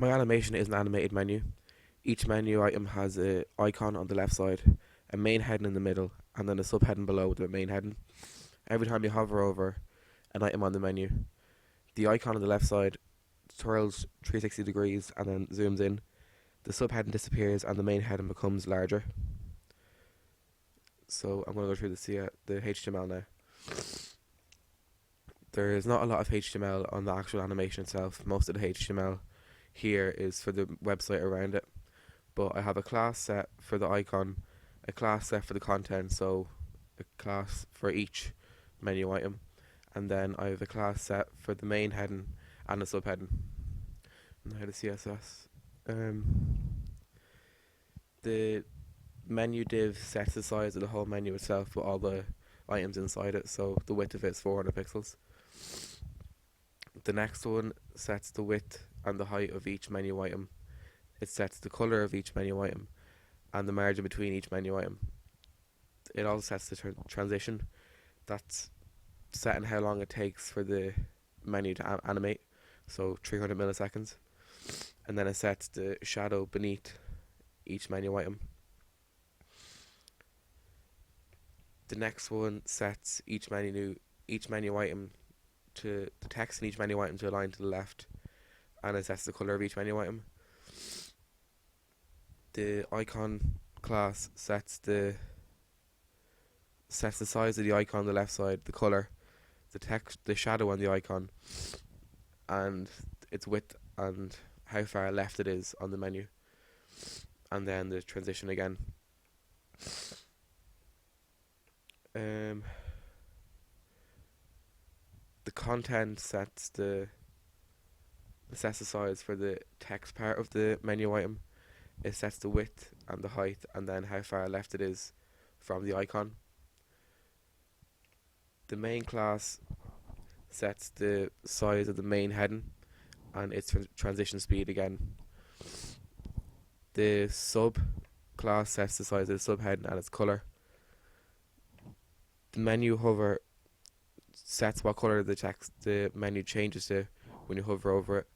My animation is an animated menu. Each menu item has an icon on the left side, a main heading in the middle, and then a subheading below the main heading. Every time you hover over an item on the menu, the icon on the left side twirls 360 degrees and then zooms in. The subheading disappears and the main heading becomes larger. So I'm going to go through the HTML now. There is not a lot of HTML on the actual animation itself. Most of the HTML here is for the website around it. But I have a class set for the icon, a class set for the content, so a class for each menu item, and then I have a class set for the main heading and a subheading. Now the CSS. The menu div sets the size of the whole menu itself with all the items inside it, so the width of it is 400 pixels. The next one sets the width and the height of each menu item. It sets the color of each menu item and the margin between each menu item. It also sets the transition. That's setting how long it takes for the menu to animate, so 300 milliseconds. And then it sets the shadow beneath each menu item. The next one sets each menu item to the text in each menu item to align to the left, and it sets the color of each menu item. The icon class sets the size of the icon on the left side, the color, the text, the shadow on the icon, and its width and how far left it is on the menu, and then the transition again. The content sets the size for the text part of the menu item. It sets the width and the height and then how far left it is from the icon. The main class sets the size of the main heading and its transition speed again. The sub class sets the size of the subheading and its color. The menu hover sets what color the menu changes to when you hover over it.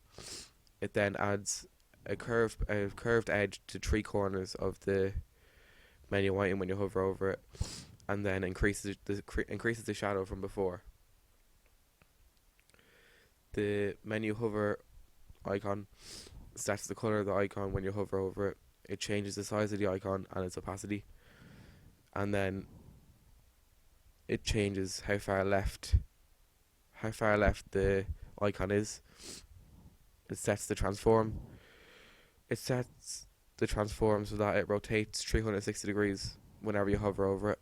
It then adds a curved edge to 3 corners of the menu item when you hover over it, and then increases the shadow from before. The menu hover icon sets the color of the icon when you hover over it. It changes the size of the icon and its opacity, and then it changes how far left the icon is. It sets the transform. It sets the transform so that it rotates 360 degrees whenever you hover over it.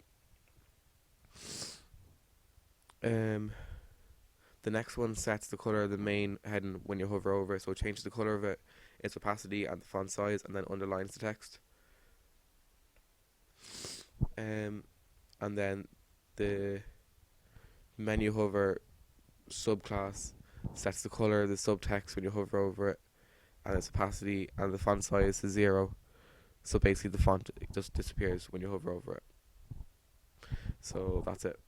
The next one sets the color of the main heading when you hover over it, so it changes the color of it, its opacity and the font size, and then underlines the text. And then the menu hover subclass sets the color of the subtext when you hover over it, and its opacity and the font size to 0. So basically the font just disappears when you hover over it. So that's it.